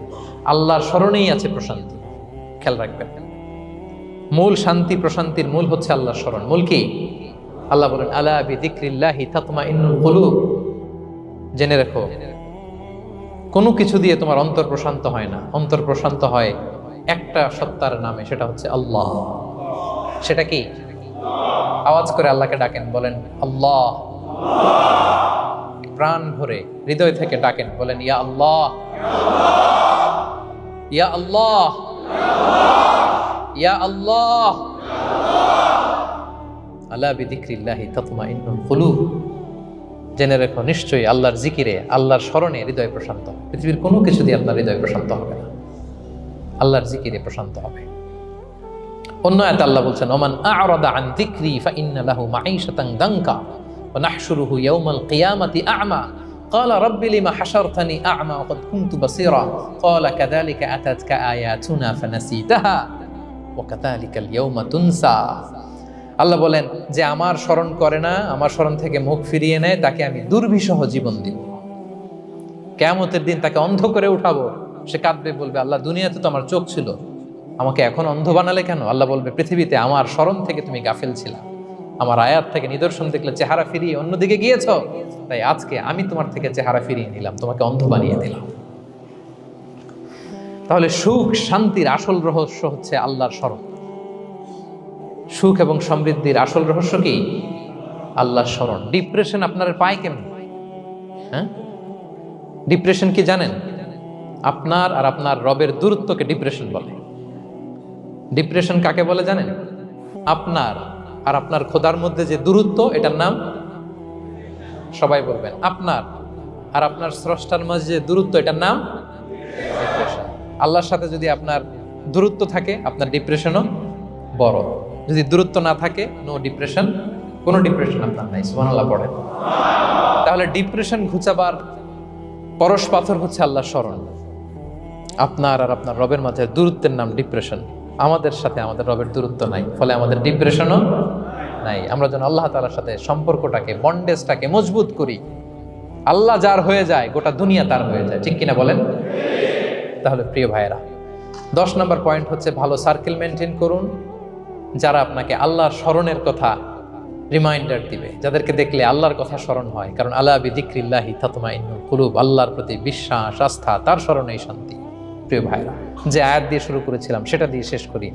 আল্লাহর স্মরণেই আছে প্রশান্তি। খেয়াল রাখবেন, মূল শান্তি প্রশান্তির মূল হচ্ছে আল্লাহর স্মরণ। মূল কি? আল্লাহ বলেন আলা বিযিকরিল্লাহি তাতমাইন্নুল কুলুব। জেনে রাখো, কোনো কিছু দিয়ে তোমার অন্তর প্রশান্ত হয় না। অন্তর প্রশান্ত হয় একটা সত্তার নামে, সেটা হচ্ছে আল্লাহ। সেটা কি? আওয়াজ করে আল্লাহকে ডাকেন, বলেন আল্লাহ। প্রাণ ভরে হৃদয় থেকে ডাকেন, বলেন ইয়া আল্লাহ, ইয়া আল্লাহ, ইয়া আল্লাহ। আলা বিযিকরিল্লাহি তাতমাইন্নুল কুলুব। জেনে রেখো, নিশ্চয়ই আল্লাহর জিকিরে, আল্লাহর স্মরণে হৃদয় প্রশান্ত। পৃথিবীর কোনো কিছু দিয়ে আপনার হৃদয় প্রশান্ত হবে না, আল্লাহর জিকিরে প্রশান্ত হবে। অন্য আয়াতে আল্লাহ বলছেন ওমান আ'রাদা আন যিকরি ফাইন্না লাহু মাঈশাতান দানকা ওয়া নাহশুরুহু ইয়াওমাল কিয়ামাতি আ'মা ক্বালা রাব্বি লিমা হাশারতানি আ'মা ওয়া ক্বাদ কুনতু বাসীরা ক্বালা কাযালিকা আতাতকা আয়াতুনা ফানাসিতাহা ওয়া কাযালিকাল ইয়াওমা তুনসা। আল্লাহ বলেন যে আমার স্মরণ করে না, আমার স্মরণ থেকে মুখ ফিরিয়ে নেয়, তাকে আমি দুর্বিষহ জীবন দিব। কিয়ামতের দিন তাকে অন্ধ করে উঠাবো। সে কাঁদবে, বলবে আল্লাহ দুনিয়াতে তো আমার চোখ ছিল, আমাকে এখন অন্ধ বানালে কেন? আল্লাহ বলবে পৃথিবীতে আমার স্মরণ থেকে তুমি গাফেল ছিলা, আমার আয়াত থেকে নিদর্শন দেখলে চেহারা ফিরিয়ে অন্যদিকে গিয়েছো, তাই আজকে আমি তোমার থেকে চেহারা ফিরিয়ে নিলাম, তোমাকে অন্ধ বানিয়ে দিলাম। তাহলে সুখ শান্তির আসল রহস্য হচ্ছে আল্লাহর স্মরণ। সুখ এবং সমৃদ্ধির আসল রহস্য কি? আল্লাহর স্মরণ। ডিপ্রেশন আপনার পায় কেমন? হ্যাঁ, ডিপ্রেশন কি জানেন? আপনার আর আপনার রবের দূরত্বকে ডিপ্রেশন বলে। ডিপ্রেশন কাকে বলে জানেন? আপনার আর আপনার খোদার মধ্যে যে দূরত্ব, এটার নাম, সবাই বলবেন, আপনার আর আপনার স্রষ্টার মাঝে যে দূরত্ব, এটার নাম ডিপ্রেশন। আল্লাহর সাথে যদি আপনার দূরত্ব থাকে, আপনার ডিপ্রেশনও বড়। যদি দূরত্ব না থাকে, নো ডিপ্রেশন, কোনো ডিপ্রেশন আপনার নাই। সুবহানাল্লাহ পড়েন। তাহলে ডিপ্রেশন ঘুচাবার পরশ পাথর হচ্ছে আল্লাহর স্মরণ। আপনার আর আপনার রবের মাঝে দূরত্বের নাম ডিপ্রেশন। আমাদের সাথে আমাদের রবের দূরত্ব নাই, ফলে আমাদের ডিপ্রেশনও নাই। আমরা যেন আল্লাহ তাআলার সাথে সম্পর্কটাকে, বন্ডেজটাকে মজবুত করি। আল্লাহ যার হয়ে যায়, গোটা দুনিয়া তার হয়ে যায়। ঠিক কিনা বলেন? তাহলে প্রিয় ভাইয়েরা, 10 নম্বর পয়েন্ট হচ্ছে ভালো সার্কেল মেনটেন করুন, যারা আপনাকে আল্লাহর স্মরণের কথা রিমাইন্ডার দিবে, যাদেরকে দেখলে আল্লাহর কথা স্মরণ হয়। কারণ আলা বিযিকরিল্লাহি তাতমাইন্নুল কুলুব, আল্লাহর প্রতি বিশ্বাস, আস্থা, তার স্মরণেই শান্তি। প্রিয় ভাইরা, যে আয়াত দিয়ে শুরু করেছিলাম সেটা দিয়ে শেষ করি।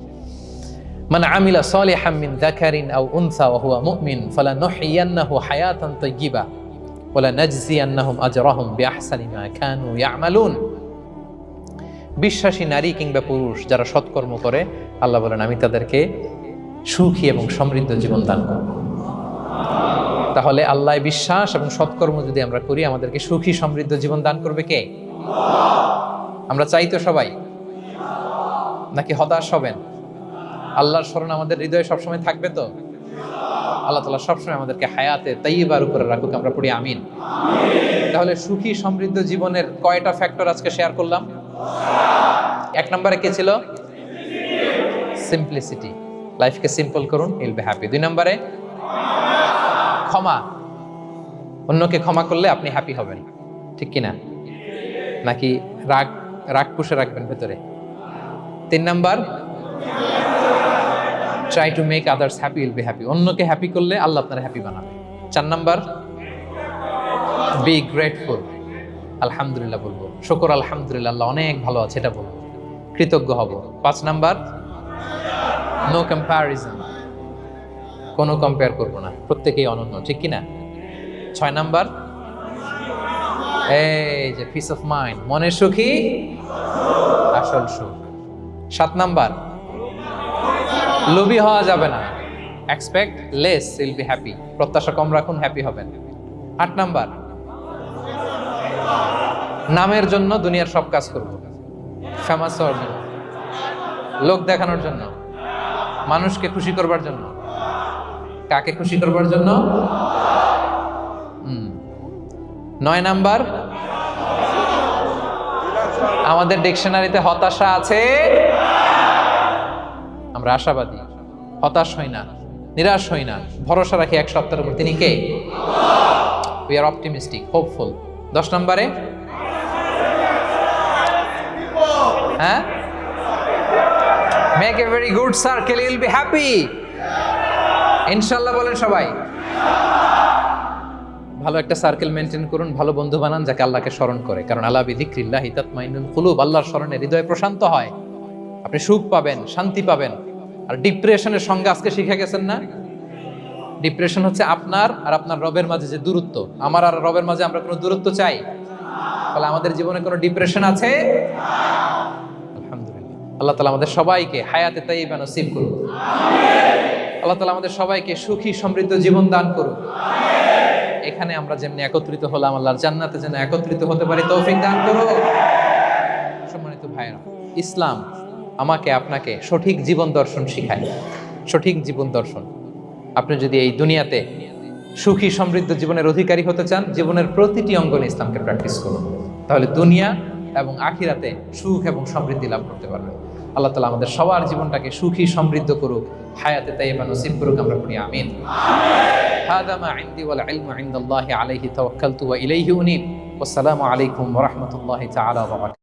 মান আমিলা সালিহাম মিন যাকারিন আও উনসা ওয়া হুয়া মুমিন ফালানুহইয়ান্নাহু হায়াতান তাইয়্যিবা ওয়া লানাজজিয়ান্নাহুম আজরাহুম বিআহসানি মা কানু ইয়ামালুন। বিশ্বাসী নারী কিংবা পুরুষ যারা সৎকর্ম করে, আল্লাহ বলেন আমি তাদেরকে সুখী এবং সমৃদ্ধ জীবন দান করব। তাহলে আল্লাহ বিশ্বাস এবং সৎকর্ম যদি আমরা করি, আমাদেরকে সুখী সমৃদ্ধ জীবন দান করবে কে? আমরা চাই তো সবাই, নাকি হতাশ হবেন? আল্লাহর স্মরণ আমাদের হৃদয়ে সবসময় থাকবে তো? আল্লাহ তাআলা সবসময় আমাদেরকে হায়াতে তাইয়্যিবার উপরে রাখুক, আমরা পড়ি আমিন। তাহলে সুখী সমৃদ্ধ জীবনের কয়টা ফ্যাক্টর আজকে শেয়ার করলাম? 1 নম্বরে কে ছিল? সিম্পলিসিটি। লাইফকে সিম্পল করুন, ইউল বি হ্যাপি। 2 নম্বরে ক্ষমা। অন্যকে ক্ষমা করলে আপনি হ্যাপি হবেন, ঠিক কিনা? নাকি রাগ পুষে রাখবেন ভেতরে? 3 number, try to make others happy, will be happy. অন্যকে হ্যাপি করলে আল্লাহ আপনার হ্যাপি বানাবে। 4 নাম্বার, বি গ্রেটফুল। আলহামদুলিল্লাহ বলবো, শুকর আলহামদুলিল্লাহ, আল্লাহ অনেক ভালো আছে এটা বলবো, কৃতজ্ঞ হব। 5 নাম্বার, নো কম্প্যারিজন। কোনো কম্পেয়ার করবো না, প্রত্যেকেই অনন্য, ঠিক কিনা? 6 নাম্বার, এই যে পিস অফ মাইন্ড, মনের সুখী আসল সুখ। 7 নাম্বার, লোভী হওয়া যাবে না, expect less, will be happy. প্রত্যাশা কম রাখুন, হ্যাপি হবেন। 8 নাম্বার, নামের জন্য দুনিয়ার সব কাজ করব, ফেমাস হওয়ার জন্য, লোক দেখানোর জন্য, মানুষকে খুশি করবার জন্য। কাকে খুশি করবার জন্য? 9 নাম্বার, আমাদের ডিকশনারিতে হতাশা আছে, আমরা আশাবাদী, হতাশ হই না, নিরাশ হই না, ভরসা রাখি এক সপ্তাহের উপর। তিনি কে? We are optimistic, hopeful. 10 নম্বরে, হ্যাঁ, make a very good circle, you will be happy. ইনশাআল্লাহ বলেন সবাই। ভালো একটা সার্কেল মেনটেন করুন, ভালো বন্ধু বানান যাকে আল্লাহকে স্মরণ করে। কারণ আলা বিযিকরিল্লাহি তাতমাইন্নুল কুলুব, আল্লাহর স্মরণে হৃদয় প্রশান্ত হয়, আপনি সুখ পাবেন, শান্তি পাবেন। আর ডিপ্রেশনের সঙ্গে আজকে শিখে গেছেন না, ডিপ্রেশন হচ্ছে আপনার আর আপনার রবের মাঝে যে দূরত্ব। আমার আর রবের মাঝে আমরা কোনো দূরত্ব চাই? তাহলে আমাদের জীবনে কোনো ডিপ্রেশন আছে? আলহামদুলিল্লাহ। আল্লাহ তাআলা আমাদের সবাইকে হায়াতে তাইয়্যিবা নসিব করুন। আল্লাহ তাআলা আমাদের সবাইকে সুখী সমৃদ্ধ জীবন দান করুন। এখানে আমরা যেমনি একত্রিত হলাম, আল্লাহর জান্নাতে যেন একত্রিত হতে পারি তৌফিক দান করুন। সম্মানিত ভাইরা, ইসলাম আমাকে আপনাকে সঠিক জীবন দর্শন শিখায়। সঠিক জীবন দর্শন। আপনি যদি এই দুনিয়াতে সুখী সমৃদ্ধ জীবনের অধিকারী হতে চান, জীবনের প্রতিটি অঙ্গনে ইসলামকে প্র্যাকটিস করুন, তাহলে দুনিয়া এবং আখিরাতে সুখ এবং সমৃদ্ধি লাভ করতে পারবেন। আল্লাহ তাআলা আমাদের সবার জীবনটাকে সুখী সমৃদ্ধ করুক, হায়াতে তাইয়্যিবা নসিব করুক, আমরা পড়ি আমিন। হাদা মা ইনদি ওয়াল ইলমু ইনদাল্লাহি আলাইহি তাওয়াক্কালতু ওয়া ইলাইহি উনীব। ওয়াসসালামু আলাইকুম ওয়া রাহমাতুল্লাহি তাআলা ওয়া বারাকাতুহু।